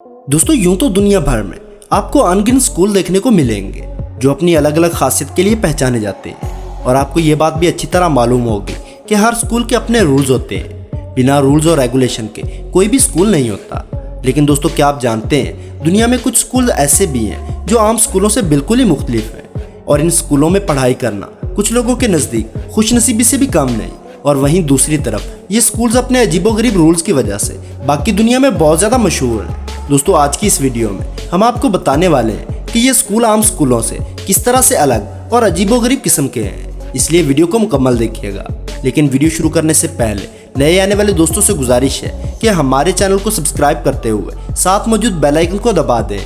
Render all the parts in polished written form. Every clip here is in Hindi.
दोस्तों यूं तो दुनिया भर में आपको अनगिनत स्कूल देखने को मिलेंगे जो अपनी अलग अलग खासियत के लिए पहचाने जाते हैं। और आपको ये बात भी अच्छी तरह मालूम होगी कि हर स्कूल के अपने रूल्स होते हैं। बिना रूल्स और रेगुलेशन के कोई भी स्कूल नहीं होता। लेकिन दोस्तों क्या आप जानते हैं दुनिया में कुछ स्कूल ऐसे भी हैं जो आम स्कूलों से बिल्कुल ही मुख्तलिफ हैं। और इन स्कूलों में पढ़ाई करना कुछ लोगों के नज़दीक खुशनसीबी से भी कम नहीं। और वहीं दूसरी तरफ ये स्कूल्स अपने अजीबोगरीब रूल्स की वजह से बाकी दुनिया में बहुत ज़्यादा मशहूर हैं। दोस्तों आज की इस वीडियो में हम आपको बताने वाले हैं कि ये स्कूल आम स्कूलों से किस तरह से अलग और अजीबोगरीब किस्म के हैं, इसलिए वीडियो को मुकम्मल देखिएगा। लेकिन वीडियो शुरू करने से पहले नए आने वाले दोस्तों से गुजारिश है कि हमारे चैनल को सब्सक्राइब करते हुए साथ मौजूद बेल आइकन को दबा दें।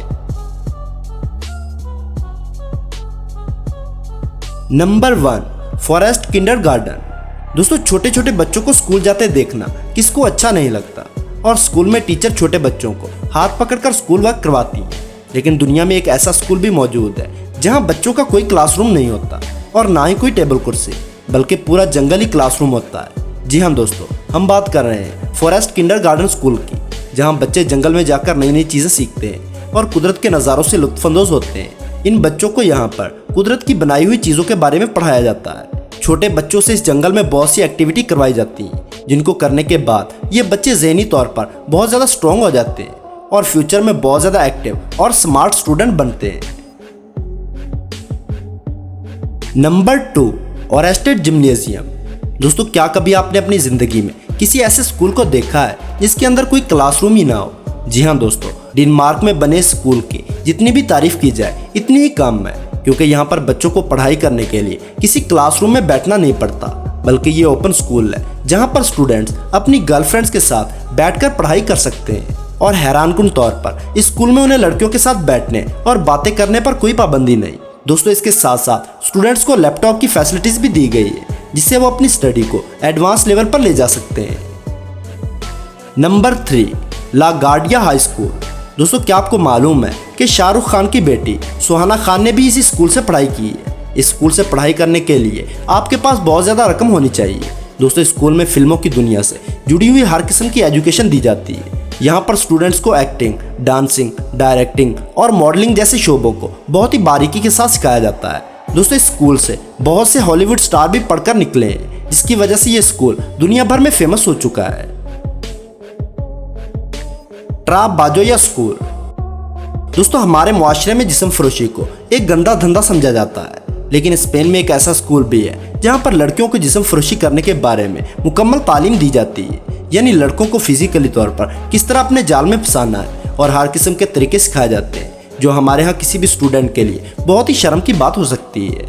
Number 1, forest kindergarten. दोस्तों छोटे छोटे बच्चों को स्कूल जाते देखना किसको अच्छा नहीं लगता। और स्कूल में टीचर छोटे बच्चों को हाथ पकड़कर स्कूल वर्क करवाती है। लेकिन दुनिया में एक ऐसा स्कूल भी मौजूद है जहां बच्चों का कोई क्लासरूम नहीं होता और ना ही कोई टेबल कुर्सी, बल्कि पूरा जंगली क्लासरूम होता है। जी हाँ दोस्तों, हम बात कर रहे हैं फॉरेस्ट किंडरगार्टन स्कूल की, जहां बच्चे जंगल में जाकर नई नई चीज़ें सीखते हैं और कुदरत के नज़ारों से लुत्फानंदोज होते हैं। इन बच्चों को यहाँ पर कुदरत की बनाई हुई चीज़ों के बारे में पढ़ाया जाता है। छोटे बच्चों से इस जंगल में बहुत सी एक्टिविटी करवाई जाती हैं जिनको करने के बाद ये बच्चे ज़हनी तौर पर बहुत ज़्यादा स्ट्रॉन्ग हो जाते हैं और फ्यूचर में बहुत ज़्यादा एक्टिव और स्मार्ट स्टूडेंट बनते हैं। नंबर 2, ऑरेस्टेड जिम्नेजियम। दोस्तों क्या कभी आपने अपनी ज़िंदगी में किसी ऐसे स्कूल को देखा है जिसके अंदर कोई क्लासरूम ही ना हो? जी हाँ दोस्तों, डेनमार्क में बने स्कूल की जितनी भी तारीफ की जाए इतनी ही कम है, क्योंकि यहाँ पर बच्चों को पढ़ाई करने के लिए किसी क्लासरूम में बैठना नहीं पड़ता, बल्कि ये ओपन स्कूल है जहाँ पर स्टूडेंट्स अपनी गर्लफ्रेंड्स के साथ बैठकर पढ़ाई कर सकते हैं। और हैरानकुन तौर पर इस स्कूल में उन्हें लड़कियों के साथ बैठने और बातें करने पर कोई पाबंदी नहीं। दोस्तों इसके साथ साथ स्टूडेंट्स को लैपटॉप की फैसिलिटीज भी दी गई है जिससे वो अपनी स्टडी को एडवांस लेवल पर ले जा सकते हैं। नंबर 3, ला गार्डिया हाई स्कूल। दोस्तों क्या आपको मालूम है कि शाहरुख खान की बेटी सुहाना खान ने भी इसी स्कूल से पढ़ाई की है? इस स्कूल से पढ़ाई करने के लिए आपके पास बहुत ज़्यादा रकम होनी चाहिए। दोस्तों स्कूल में फिल्मों की दुनिया से जुड़ी हुई हर किस्म की एजुकेशन दी जाती है। यहाँ पर स्टूडेंट्स को एक्टिंग, डांसिंग, डायरेक्टिंग और मॉडलिंग जैसे शोबों को बहुत ही बारीकी के साथ सिखाया जाता है। दोस्तों इस स्कूल से बहुत से हॉलीवुड स्टार भी पढ़कर निकले हैं, जिसकी वजह से ये स्कूल दुनिया भर में फेमस हो चुका है। ट्रा बाजोया स्कूल। दोस्तों हमारे मुआशरे में जिस्म फरोशी को एक गंदा धंधा समझा जाता है, लेकिन स्पेन में एक ऐसा स्कूल भी है जहां पर लड़कियों को जिस्म फरोशी करने के बारे में मुकम्मल तालीम दी जाती है। यानी लड़कों को फिजिकली तौर पर किस तरह अपने जाल में फंसाना है और हर किस्म के तरीके सिखाए जाते हैं, जो हमारे यहाँ किसी भी स्टूडेंट के लिए बहुत ही शर्म की बात हो सकती है।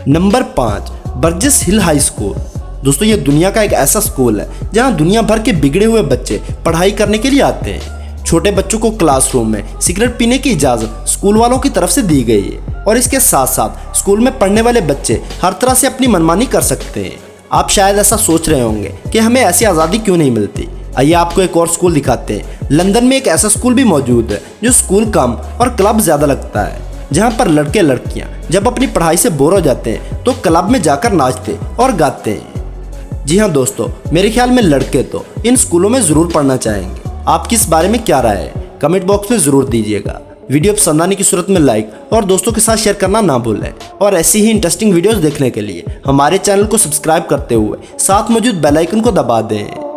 नंबर 5, बर्जेस हिल हाई स्कूल। दोस्तों ये दुनिया का एक ऐसा स्कूल है जहां दुनिया भर के बिगड़े हुए बच्चे पढ़ाई करने के लिए आते हैं। छोटे बच्चों को क्लासरूम में सिगरेट पीने की इजाज़त स्कूल वालों की तरफ से दी गई है और इसके साथ साथ स्कूल में पढ़ने वाले बच्चे हर तरह से अपनी मनमानी कर सकते हैं। आप शायद ऐसा सोच रहे होंगे कि हमें ऐसी आज़ादी क्यों नहीं मिलती। आइए आपको एक और स्कूल दिखाते हैं। लंदन में एक ऐसा स्कूल भी मौजूद है जो स्कूल कम और क्लब ज़्यादा लगता है, जहाँ पर लड़के लड़कियाँ जब अपनी पढ़ाई से बोर हो जाते हैं तो क्लब में जाकर नाचते और गाते हैं। जी हाँ दोस्तों, मेरे ख्याल में लड़के तो इन स्कूलों में ज़रूर पढ़ना चाहेंगे। आपकी इस बारे में क्या राय है कमेंट बॉक्स में ज़रूर दीजिएगा। वीडियो पसंद आने की सूरत में लाइक और दोस्तों के साथ शेयर करना ना भूलें। और ऐसी ही इंटरेस्टिंग वीडियोस देखने के लिए हमारे चैनल को सब्सक्राइब करते हुए साथ मौजूद बेल आइकन को दबा दें।